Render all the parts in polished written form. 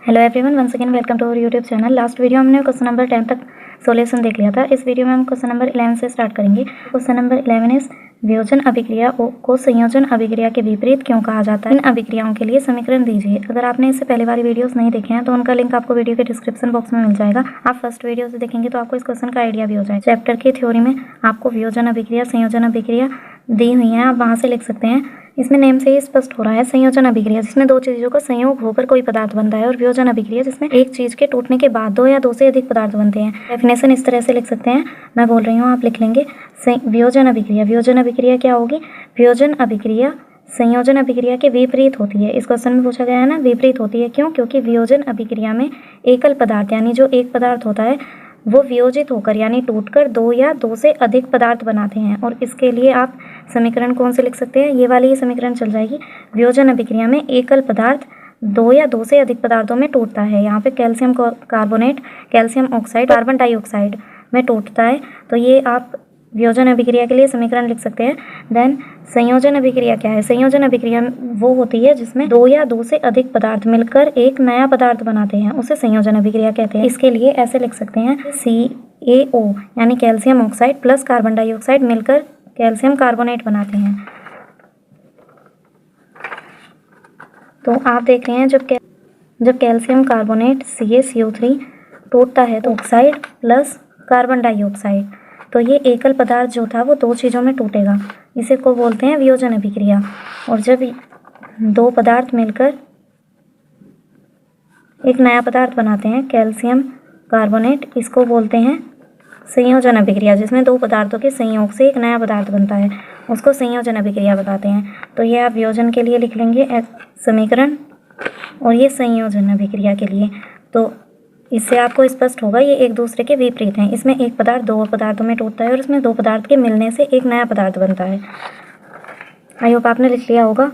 Hello everyone, once again welcome to our YouTube channel. Last video हमने question number 10 तक solution देख लिया था। इस वीडियो में हम क्वेश्चन नंबर 11 से स्टार्ट करेंगे। क्वेश्चन नंबर 11 इज वियोजन अभिक्रिया को संयोजन अभिक्रिया के विपरीत क्यों कहा जाता है? इन अभिक्रियाओं के लिए समीकरण दीजिए। अगर आपने इससे पहले वाली वीडियोस नहीं देखे हैं तो उनका लिंक आपको वीडियो के डिस्क्रिप्शन बॉक्स में मिल जाएगा। आप फर्स्ट वीडियो से देखेंगे तो आपको इस क्वेश्चन का आइडिया भी हो जाएगा। चैप्टर की थ्योरी में आपको वियोजन अभिक्रिया, संयोजन अभिक्रिया दी हुई है, आप वहाँ से लिख सकते हैं। इसमें नेम से ही स्पष्ट हो रहा है संयोजन अभिक्रिया जिसमें दो चीजों का संयोग होकर कोई पदार्थ बनता है, और वियोजन अभिक्रिया जिसमें एक चीज के टूटने के बाद दो या दो से अधिक पदार्थ बनते हैं। डेफिनेशन इस तरह से लिख सकते हैं, मैं बोल रही हूँ, आप लिख लेंगे। वियोजन अभिक्रिया, वियोजन अभिक्रिया क्या होगी? वियोजन अभिक्रिया संयोजन अभिक्रिया के विपरीत होती है। इस क्वेश्चन में पूछा गया है ना, विपरीत होती है क्यों? क्योंकि वियोजन अभिक्रिया में एकल पदार्थ यानी जो एक पदार्थ होता है वो वियोजित होकर यानी टूटकर दो या दो से अधिक पदार्थ बनाते हैं। और इसके लिए आप समीकरण कौन से लिख सकते हैं? ये वाली ही समीकरण चल जाएगी। वियोजन अभिक्रिया में एकल पदार्थ दो या दो से अधिक पदार्थों में टूटता है। यहाँ पे calcium carbonate, calcium oxide, carbon dioxide में टूटता है। तो ये आप वियोजन अभिक्रिया के लिए समीकरण लिख सकते हैं। देन संयोजन अभिक्रिया क्या है? संयोजन अभिक्रिया वो होती है जिसमें दो या दो से अधिक पदार्थ मिलकर एक नया पदार्थ बनाते हैं, उसे संयोजन अभिक्रिया कहते हैं। इसके लिए ऐसे लिख सकते हैं, CaO यानी calcium oxide plus carbon dioxide मिलकर कैल्शियम कार्बोनेट बनाते हैं। तो आप देख रहे हैं जब कैल्शियम कार्बोनेट CaCO3 टूटता है तो ऑक्साइड प्लस कार्बन डाइऑक्साइड, तो ये एकल पदार्थ जो था वो दो चीज़ों में टूटेगा। इसे को बोलते हैं वियोजन अभिक्रिया। और जब दो पदार्थ मिलकर एक नया पदार्थ बनाते हैं कैल्शियम कार्बोनेट, इसको बोलते हैं संयोजन अभिक्रिया जिसमें दो पदार्थों के संयोग से एक नया पदार्थ बनता है, उसको संयोजन अभिक्रिया बताते हैं। तो ये आप वियोजन के लिए लिख लेंगे समीकरण, और ये संयोजन अभिक्रिया के लिए। तो इससे आपको स्पष्ट होगा ये एक दूसरे के विपरीत हैं। इसमें एक पदार्थ दो पदार्थों में टूटता है और इसमें दो पदार्थ के मिलने से एक नया पदार्थ बनता है। आई होप आपने लिख लिया होगा।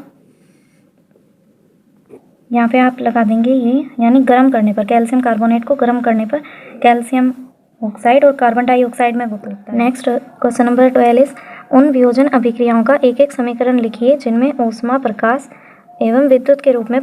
यहाँ पे आप लगा देंगे ये, यानी गर्म करने पर कैल्शियम कार्बोनेट को गर्म करने पर कैल्शियम ऑक्साइड और कार्बन डाइऑक्साइड में वो टूटता है। नेक्स्ट क्वेश्चन नंबर 12 इज उन वियोजन अभिक्रियाओं का एक एक समीकरण लिखिए जिनमें ऊष्मा, प्रकाश एवं विद्युत के रूप में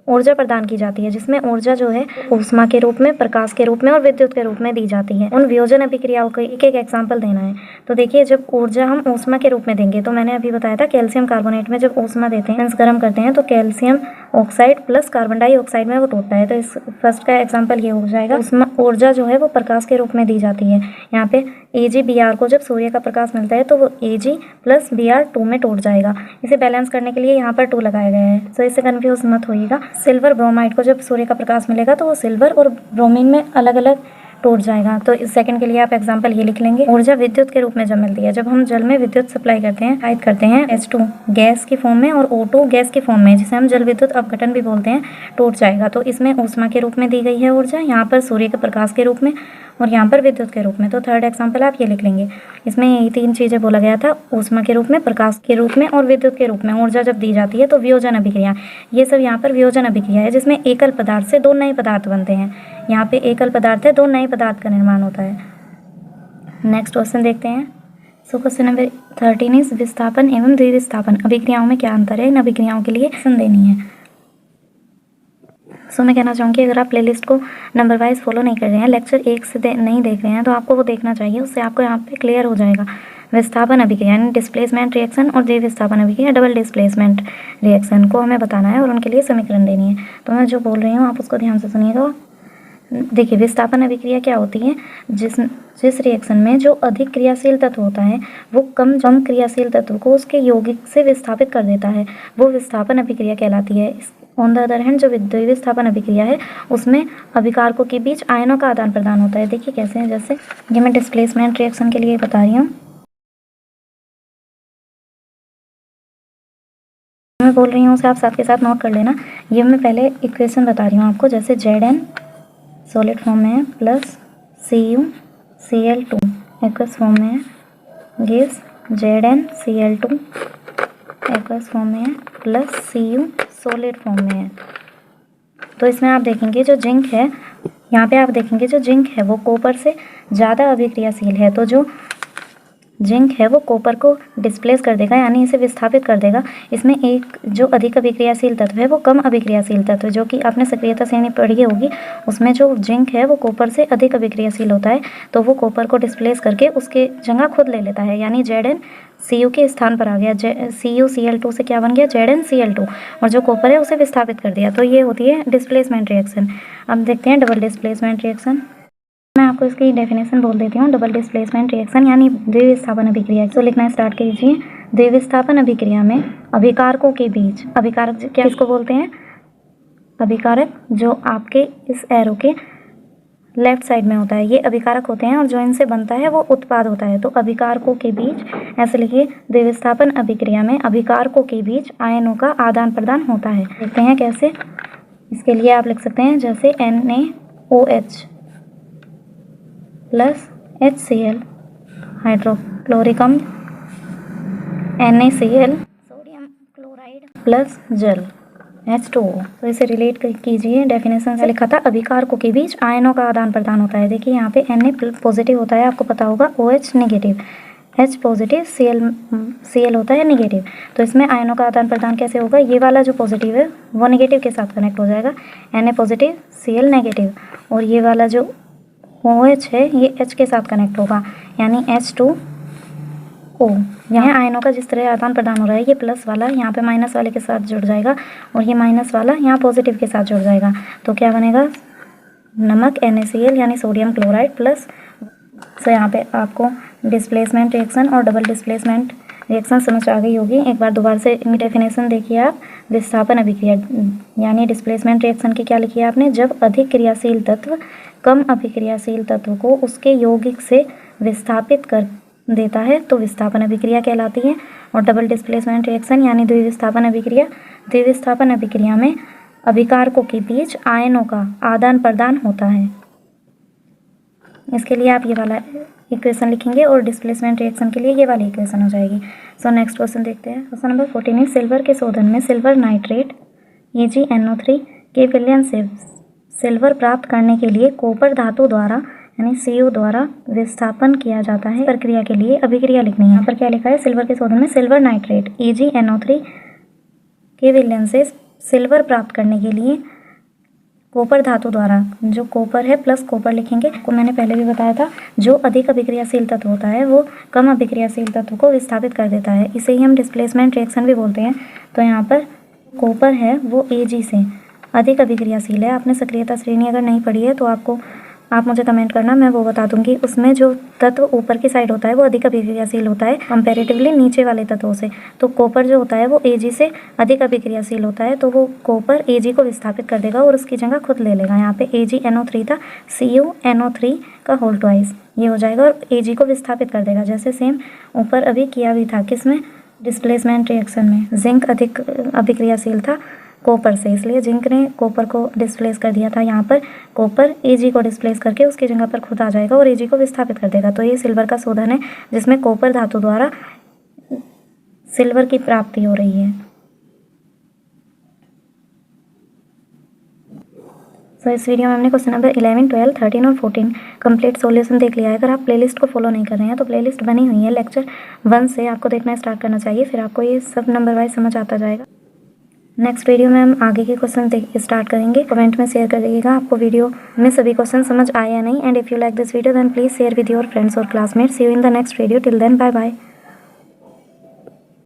ऊर्जा प्रदान की जाती है, जिसमें ऊर्जा जो है ऊष्मा के रूप में, प्रकाश के रूप में और विद्युत के रूप में दी जाती है। उन वियोजन अभिक्रियाओं का एक एक एग्जाम्पल देना है। तो देखिए, जब ऊर्जा हम ऊष्मा के रूप में देंगे तो मैंने अभी बताया था कैल्शियम कार्बोनेट में जब ऊष्मा देते हैं, गर्म करते हैं, तो calcium oxide plus carbon dioxide में वो टूटता है। तो इस फर्स्ट का एग्जाम्पल ये हो जाएगा। ऊर्जा जो है वो प्रकाश के रूप में दी जाती है। यहाँ पे AgBr को जब सूर्य का प्रकाश मिलता है तो वो Ag प्लस Br 2 में टूट जाएगा। इसे बैलेंस करने के लिए यहाँ पर 2 लगाया गया है, तो इससे कन्फ्यूज मत होइएगा। सिल्वर ब्रोमाइड को जब सूर्य का प्रकाश मिलेगा तो वो सिल्वर और ब्रोमीन में अलग अलग टूट जाएगा। तो इस सेकंड के लिए आप एग्जांपल ये लिख लेंगे। ऊर्जा विद्युत के रूप में जब मिलती है, जब हम जल में विद्युत सप्लाई करते हैं, आयत करते हैं, H2 गैस की फॉर्म में और O2 गैस की फॉर्म में, जिसे हम जल विद्युत अपघटन भी बोलते हैं, टूट जाएगा। तो इसमें ऊष्मा के रूप में दी गई है ऊर्जा, यहाँ पर सूर्य के प्रकाश के रूप में और यहाँ पर विद्युत के रूप में। तो थर्ड एग्जाम्पल आप ये लिख लेंगे। इसमें यही 3 चीज़ें बोला गया था, ऊष्मा के रूप में, प्रकाश के रूप में और विद्युत के रूप में ऊर्जा जब दी जाती है तो वियोजन अभिक्रिया। ये सब यहाँ पर वियोजन अभिक्रिया है जिसमें एकल पदार्थ से दो नए पदार्थ बनते हैं। यहाँ पे एकल पदार्थ है, दो नए पदार्थ का निर्माण होता है। नेक्स्ट क्वेश्चन देखते हैं। सो क्वेश्चन नंबर 13 इज विस्थापन एवं द्विविस्थापन अभिक्रियाओं में क्या अंतर है? इन अभिक्रियाओं के लिए क्वेश्चन देनी है। सो मैं कहना चाहूँगी, अगर आप प्लेलिस्ट को नंबर वाइज फॉलो नहीं कर रहे हैं, लेक्चर 1 से नहीं देख रहे हैं, तो आपको वो देखना चाहिए। उससे आपको यहाँ पे क्लियर हो जाएगा। विस्थापन अभिक्रिया यानी डिस्प्लेसमेंट रिएक्शन और द्विविस्थापन अभिक्रिया डबल डिस्प्लेसमेंट रिएक्शन को हमें बताना है और उनके लिए समीकरण देनी है। तो मैं जो बोल रही हूँ आप उसको ध्यान से सुनिएगा। देखिए, विस्थापन अभिक्रिया क्या होती है? जिस रिएक्शन में जो अधिक क्रियाशील तत्व होता है वो कम क्रियाशील तत्व को उसके यौगिक से विस्थापित कर देता है, वो विस्थापन अभिक्रिया कहलाती है। ऑन द अदर हैंड जो द्विविस्थापन अभिक्रिया है उसमें अभिकारकों के बीच आयनों का आदान प्रदान होता है। देखिए कैसे है, जैसे ये मैं डिस्प्लेसमेंट रिएक्शन के लिए बता रही हूँ। मैं बोल रही हूँ उसे आप साथ के साथ नोट कर लेना। ये मैं पहले इक्वेशन बता रही हूँ आपको, जैसे Zn सॉलिड फॉर्म में है प्लस CuCl2 एक्वस फॉर्म में है, गैस ZnCl2 एक्वस फॉर्म में है प्लस Cu सॉलिड फॉर्म में है। तो इसमें आप देखेंगे जो जिंक है, यहाँ पे आप देखेंगे जो जिंक है वो कॉपर से ज़्यादा अभिक्रियाशील है। तो जो जिंक है वो कॉपर को डिस्प्लेस कर देगा, यानी इसे विस्थापित कर देगा। इसमें एक जो अधिक अभिक्रियाशील तत्व है वो कम अभिक्रियाशील तत्व, जो कि आपने सक्रियता श्रेणी पढ़ी होगी, उसमें जो जिंक है वो कॉपर से अधिक अभिक्रियाशील होता है, तो वो कॉपर को डिस्प्लेस करके उसके जगह खुद ले लेता है, यानी ZnCu के स्थान पर आ गया। CuCl2 से क्या बन गया, ZnCl2, और जो कॉपर है उसे विस्थापित कर दिया। तो ये होती है डिस्प्लेसमेंट रिएक्शन। अब देखते हैं डबल डिस्प्लेसमेंट रिएक्शन। मैं आपको इसकी डेफिनेशन बोल देती हूँ। डबल डिस्प्लेसमेंट रिएक्शन यानी द्विविस्थापन अभिक्रिया। तो लिखना स्टार्ट कीजिए। द्विविस्थापन अभिक्रिया में अभिकारकों के बीच, अभिकारक क्या इसको बोलते हैं, अभिकारक जो आपके इस एरो के लेफ्ट साइड में होता है, ये अभिकारक होते हैं, और जो इनसे बनता है वो उत्पाद होता है। तो अभिकारकों के बीच, ऐसे लिखिए, द्विविस्थापन अभिक्रिया में अभिकारकों के बीच आयनों का आदान प्रदान होता है। देखते हैं कैसे। इसके लिए आप लिख सकते हैं जैसे NaOH प्लस HCl हाइड्रोक्लोरिक अम्ल, NaCl सोडियम क्लोराइड प्लस जल H2O। तो इसे रिलेट कीजिए। डेफिनेशन से लिखा था अभिकारकों के बीच आयनों का आदान प्रदान होता है। देखिए यहाँ पे Na पॉजिटिव होता है, आपको पता होगा, OH negative, H positive, Cl होता है नेगेटिव। तो इसमें आयनों का आदान प्रदान कैसे होगा, ये वाला जो पॉजिटिव है वो नेगेटिव के साथ कनेक्ट हो जाएगा, Na पॉजिटिव Cl नेगेटिव, और ये वाला जो OH है ये H के साथ कनेक्ट होगा, यानी H2O। यहाँ आयनों का जिस तरह आदान प्रदान हो रहा है, ये प्लस वाला यहाँ पे माइनस वाले के साथ जुड़ जाएगा, और ये माइनस वाला यहाँ पॉजिटिव के साथ जुड़ जाएगा। तो क्या बनेगा, नमक NaCl यानी सोडियम क्लोराइड प्लस। तो यहाँ पे आपको डिस्प्लेसमेंट रिएक्शन और डबल डिस्प्लेसमेंट रिएक्शन समझ आ गई होगी। एक बार दोबारा से इनकी डेफिनेशन देखिए आप। विस्थापन अभिक्रिया यानी डिस्प्लेसमेंट रिएक्शन की क्या लिखी है आपने, जब अधिक क्रियाशील तत्व कम अभिक्रियाशील तत्व को उसके यौगिक से विस्थापित कर देता है तो विस्थापन अभिक्रिया कहलाती है। और डबल डिस्प्लेसमेंट रिएक्शन यानी द्विविस्थापन अभिक्रिया, द्विविस्थापन अभिक्रिया में अभिकारकों के बीच आयनों का आदान प्रदान होता है। इसके लिए आप ये वाला इक्वेशन लिखेंगे और डिस्प्लेसमेंट रिएक्शन के लिए ये वाली इक्वेशन हो जाएगी। सो नेक्स्ट क्वेश्चन देखते हैं। क्वेश्चन नंबर 14 है, सिल्वर के शोधन में सिल्वर नाइट्रेट AgNO3 के विलयन से सिल्वर प्राप्त करने के लिए कॉपर धातु द्वारा यानी Cu द्वारा विस्थापन किया जाता है। प्रक्रिया के लिए अभिक्रिया लिखनी है। यहाँ पर क्या लिखा है, सिल्वर के शोधन में सिल्वर नाइट्रेट AgNO3 के विलयन से सिल्वर प्राप्त करने के लिए कॉपर धातु द्वारा, जो कॉपर है प्लस कॉपर लिखेंगे, को मैंने पहले भी बताया था, जो अधिक अभिक्रियाशील तत्व होता है वो कम अभिक्रियाशील तत्व को विस्थापित कर देता है। इसे ही हम डिस्प्लेसमेंट रिएक्शन भी बोलते हैं। तो यहाँ पर कॉपर है वो Ag से अधिक अभिक्रियाशील है। आपने सक्रियता श्रेणी अगर नहीं पढ़ी है तो आप मुझे कमेंट करना, मैं वो बता दूंगी। उसमें जो तत्व ऊपर की साइड होता है वो अधिक अभिक्रियाशील होता है कंपैरेटिवली नीचे वाले तत्वों से। तो कॉपर जो होता है वो Ag से अधिक अभिक्रियाशील होता है, तो वो कॉपर Ag को विस्थापित कर देगा और उसकी जगह खुद ले लेगा। यहाँ पे AgNO3 था, CuNO3 का होल ट्वाइस ये हो जाएगा और Ag को विस्थापित कर देगा, जैसे सेम ऊपर अभी किया भी था। किसमें, डिस्प्लेसमेंट रिएक्शन में। जिंक अधिक अभिक्रियाशील था कॉपर से, इसलिए जिंक ने कॉपर को डिस्प्लेस कर दिया था। यहाँ पर कॉपर Ag को डिस्प्लेस करके उसकी जगह पर खुद आ जाएगा और Ag को विस्थापित कर देगा। तो ये सिल्वर का शोधन है जिसमें कॉपर धातु द्वारा सिल्वर की प्राप्ति हो रही है। तो इस वीडियो में हमने क्वेश्चन नंबर 11, 12, 13 और 14 कंप्लीट सॉल्यूशन देख लिया है। अगर आप प्लेलिस्ट को फॉलो नहीं कर रहे हैं तो प्लेलिस्ट बनी हुई है, लेक्चर 1 से आपको देखना स्टार्ट करना चाहिए, फिर आपको ये सब नंबर वाइज समझ आता जाएगा। नेक्स्ट वीडियो में हम आगे के क्वेश्चन स्टार्ट करेंगे। कमेंट में शेयर कर दीजिएगा आपको वीडियो में सभी क्वेश्चन समझ आए या नहीं। And if you like this video then please share with your friends और classmates. See you in the next video. Till then bye bye.